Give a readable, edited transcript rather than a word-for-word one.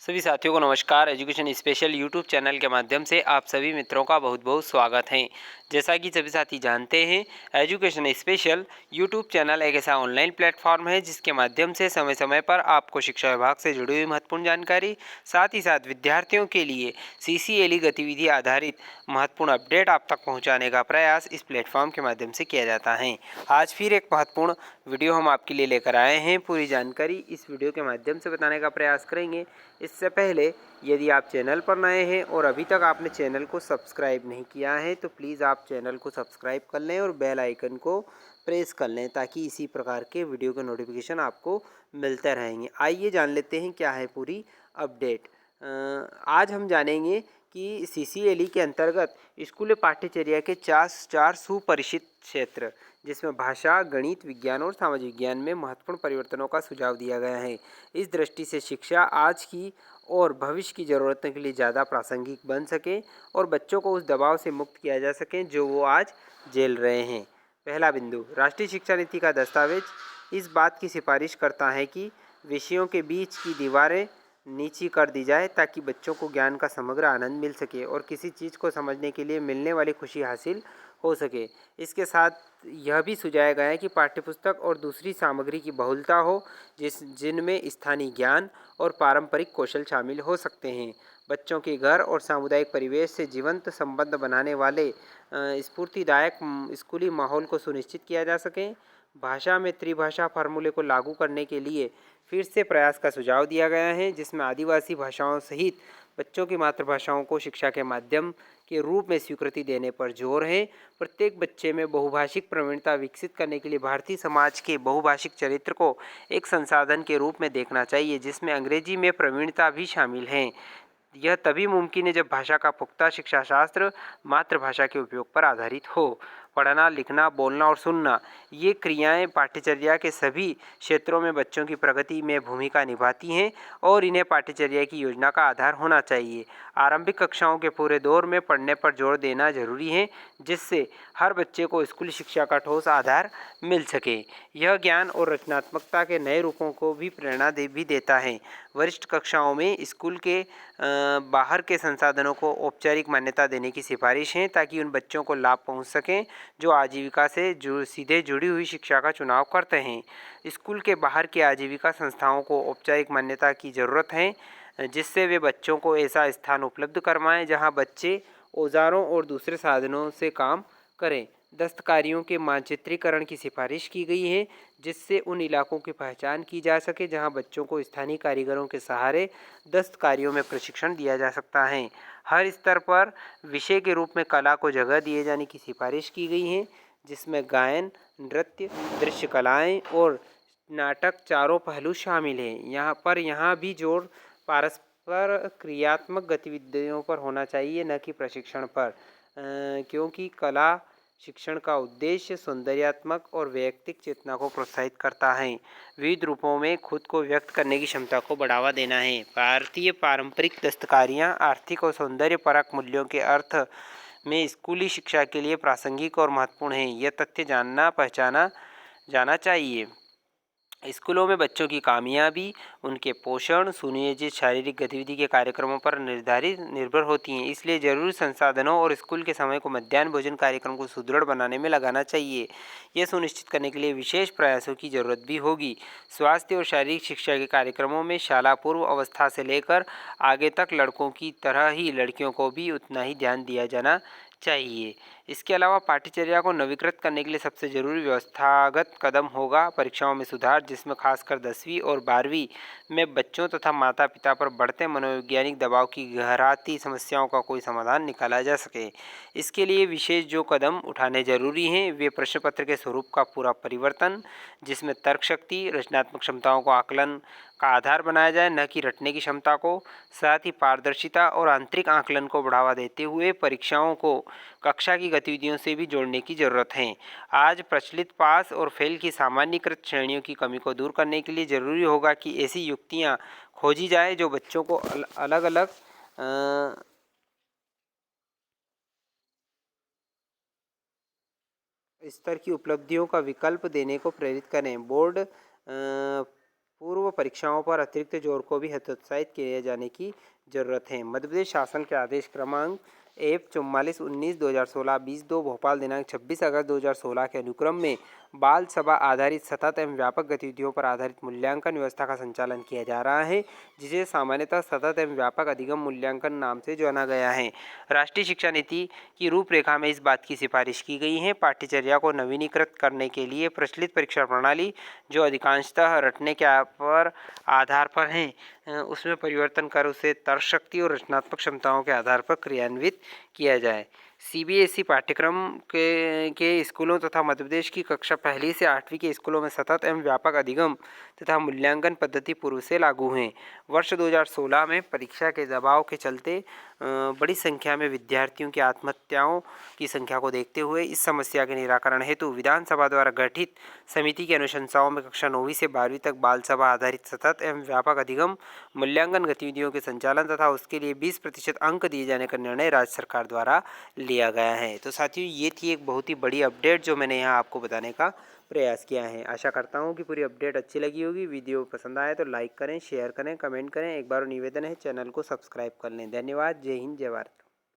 सभी साथियों को नमस्कार। एजुकेशन स्पेशल यूट्यूब चैनल के माध्यम से आप सभी मित्रों का बहुत बहुत स्वागत है। जैसा कि सभी साथी जानते हैं, एजुकेशन स्पेशल यूट्यूब चैनल एक ऐसा ऑनलाइन प्लेटफॉर्म है जिसके माध्यम से समय समय पर आपको शिक्षा विभाग से जुड़ी हुई महत्वपूर्ण जानकारी, साथ ही साथ विद्यार्थियों के लिए CCLE गतिविधि आधारित महत्वपूर्ण अपडेट आप तक पहुँचाने का प्रयास इस प्लेटफॉर्म के माध्यम से किया जाता है। आज फिर एक महत्वपूर्ण वीडियो हम आपके लिए लेकर आए हैं। पूरी जानकारी इस वीडियो के माध्यम से बताने का प्रयास करेंगे। इससे पहले यदि आप चैनल पर नए हैं और अभी तक आपने चैनल को सब्सक्राइब नहीं किया है तो प्लीज़ आप चैनल को सब्सक्राइब कर लें और बेल आइकन को प्रेस कर लें ताकि इसी प्रकार के वीडियो के नोटिफिकेशन आपको मिलते रहेंगे। आइए जान लेते हैं क्या है पूरी अपडेट। आज हम जानेंगे कि CCLE के अंतर्गत स्कूली पाठ्यचर्या के चार सुपरिचित क्षेत्र जिसमें भाषा, गणित, विज्ञान और सामाजिक विज्ञान में महत्वपूर्ण परिवर्तनों का सुझाव दिया गया है। इस दृष्टि से शिक्षा आज की और भविष्य की ज़रूरतों के लिए ज़्यादा प्रासंगिक बन सके और बच्चों को उस दबाव से मुक्त किया जा सके जो वो आज झेल रहे हैं। पहला बिंदु, राष्ट्रीय शिक्षा नीति का दस्तावेज इस बात की सिफारिश करता है कि विषयों के बीच की दीवारें नीची कर दी जाए ताकि बच्चों को ज्ञान का समग्र आनंद मिल सके और किसी चीज़ को समझने के लिए मिलने वाली खुशी हासिल हो सके। इसके साथ यह भी सुझाया गया है कि पाठ्यपुस्तक और दूसरी सामग्री की बहुलता हो जिनमें स्थानीय ज्ञान और पारंपरिक कौशल शामिल हो सकते हैं। बच्चों के घर और सामुदायिक परिवेश से जीवंत संबंध बनाने वाले स्फूर्तिदायक स्कूली माहौल को सुनिश्चित किया जा सके। भाषा में त्रिभाषा फार्मूले को लागू करने के लिए फिर से प्रयास का सुझाव दिया गया है जिसमें आदिवासी भाषाओं सहित बच्चों की मातृभाषाओं को शिक्षा के माध्यम के रूप में स्वीकृति देने पर जोर है। प्रत्येक बच्चे में बहुभाषिक प्रवीणता विकसित करने के लिए भारतीय समाज के बहुभाषिक चरित्र को एक संसाधन के रूप में देखना चाहिए जिसमें अंग्रेजी में प्रवीणता भी शामिल है। यह तभी मुमकिन है जब भाषा का पुख्ता शिक्षा शास्त्र मातृभाषा के उपयोग पर आधारित हो। पढ़ना, लिखना, बोलना और सुनना ये क्रियाएं पाठ्यचर्या के सभी क्षेत्रों में बच्चों की प्रगति में भूमिका निभाती हैं और इन्हें पाठ्यचर्या की योजना का आधार होना चाहिए। आरंभिक कक्षाओं के पूरे दौर में पढ़ने पर जोर देना जरूरी है जिससे हर बच्चे को स्कूली शिक्षा का ठोस आधार मिल सके। यह ज्ञान और रचनात्मकता के नए रूपों को भी प्रेरणा भी देता है। वरिष्ठ कक्षाओं में स्कूल के बाहर के संसाधनों को औपचारिक मान्यता देने की सिफारिश है ताकि उन बच्चों को लाभ पहुंच सकें जो आजीविका से सीधे जुड़ी हुई शिक्षा का चुनाव करते हैं। स्कूल के बाहर की आजीविका संस्थाओं को औपचारिक मान्यता की ज़रूरत है जिससे वे बच्चों को ऐसा स्थान उपलब्ध करवाएं जहां बच्चे औजारों और दूसरे साधनों से काम करें। दस्तकारियों के मानचित्रीकरण की सिफारिश की गई है जिससे उन इलाकों की पहचान की जा सके जहां बच्चों को स्थानीय कारीगरों के सहारे दस्तकारियों में प्रशिक्षण दिया जा सकता है। हर स्तर पर विषय के रूप में कला को जगह दिए जाने की सिफारिश की गई है जिसमें गायन, नृत्य, दृश्य कलाएँ और नाटक चारों पहलू शामिल हैं। यहाँ भी जोर परस्पर क्रियात्मक गतिविधियों पर होना चाहिए न कि प्रशिक्षण पर, क्योंकि कला शिक्षण का उद्देश्य सौंदर्यात्मक और वैयक्तिक चेतना को प्रोत्साहित करता है। विविध रूपों में खुद को व्यक्त करने की क्षमता को बढ़ावा देना है। भारतीय पारंपरिक दस्तकारियाँ आर्थिक और सौंदर्य परक मूल्यों के अर्थ में स्कूली शिक्षा के लिए प्रासंगिक और महत्वपूर्ण है। यह तथ्य जानना पहचाना जाना चाहिए। स्कूलों में बच्चों की कामयाबी उनके पोषण, सुनियोजित शारीरिक गतिविधि के कार्यक्रमों पर निर्भर होती हैं। इसलिए जरूरी संसाधनों और स्कूल के समय को मध्याह्न भोजन कार्यक्रम को सुदृढ़ बनाने में लगाना चाहिए। यह सुनिश्चित करने के लिए विशेष प्रयासों की जरूरत भी होगी। स्वास्थ्य और शारीरिक शिक्षा के कार्यक्रमों में शाला पूर्व अवस्था से लेकर आगे तक लड़कों की तरह ही लड़कियों को भी उतना ही ध्यान दिया जाना चाहिए। इसके अलावा पाठ्यचर्या को नवीकृत करने के लिए सबसे जरूरी व्यवस्थागत कदम होगा परीक्षाओं में सुधार, जिसमें खासकर 10वीं और 12वीं में बच्चों तथा माता पिता पर बढ़ते मनोवैज्ञानिक दबाव की गहराती समस्याओं का कोई समाधान निकाला जा सके। इसके लिए विशेष जो कदम उठाने जरूरी हैं वे प्रश्न पत्र के स्वरूप का पूरा परिवर्तन, जिसमें तर्क शक्ति, रचनात्मक क्षमताओं को आकलन का आधार बनाया जाए न कि रटने की क्षमता को। साथ ही पारदर्शिता और आंतरिक आकलन को बढ़ावा देते हुए परीक्षाओं को कक्षा की गतिविधियों से भी जोड़ने की जरूरत है। आज प्रचलित पास और फेल की सामान्यीकृत श्रेणियों की कमी को दूर करने के लिए जरूरी होगा कि ऐसी युक्तियां खोजी जाए जो बच्चों को अलग अलग स्तर की उपलब्धियों का विकल्प देने को प्रेरित करें। बोर्ड पूर्व परीक्षाओं पर अतिरिक्त जोर को भी हतोत्साहित किए जाने की जरूरत है। मध्य प्रदेश शासन के आदेश क्रमांक एफ 44/19/2016 22 भोपाल दिनांक 26 अगस्त 2016 के अनुक्रम में बाल सभा आधारित सतत एवं व्यापक गतिविधियों पर आधारित मूल्यांकन व्यवस्था का संचालन किया जा रहा है, जिसे सामान्यतः सतत एवं व्यापक अधिगम मूल्यांकन नाम से जाना गया है। राष्ट्रीय शिक्षा नीति की रूपरेखा में इस बात की सिफारिश की गई है। पाठ्यचर्या को नवीनीकृत करने के लिए प्रचलित परीक्षा प्रणाली, जो अधिकांशतः रटने के आधार पर है, उसमें परिवर्तन कर उसे तर्कशक्ति और रचनात्मक क्षमताओं के आधार पर क्रियान्वित किया जाए। सीबीएसई पाठ्यक्रम के स्कूलों तथा मध्य प्रदेश की कक्षा पहली से 8वीं के स्कूलों में सतत एवं व्यापक अधिगम तथा मूल्यांकन पद्धति पूर्व से लागू हैं। वर्ष 2016 में परीक्षा के दबाव के चलते बड़ी संख्या में विद्यार्थियों की आत्महत्याओं की संख्या को देखते हुए इस समस्या के निराकरण हेतु विधानसभा द्वारा गठित समिति की अनुशंसाओं में कक्षा 9वीं से 12वीं तक बाल सभा आधारित सतत एवं व्यापक अधिगम मूल्यांकन गतिविधियों के संचालन तथा उसके लिए 20% अंक दिए जाने का निर्णय राज्य सरकार द्वारा लिया गया है। तो साथियों, ये थी एक बहुत ही बड़ी अपडेट जो मैंने यहाँ आपको बताने का प्रयास किया है। आशा करता हूँ कि पूरी अपडेट अच्छी लगी होगी। वीडियो पसंद आए तो लाइक करें, शेयर करें, कमेंट करें। एक बार निवेदन है, चैनल को सब्सक्राइब कर लें। धन्यवाद। जय हिंद, जय भारत।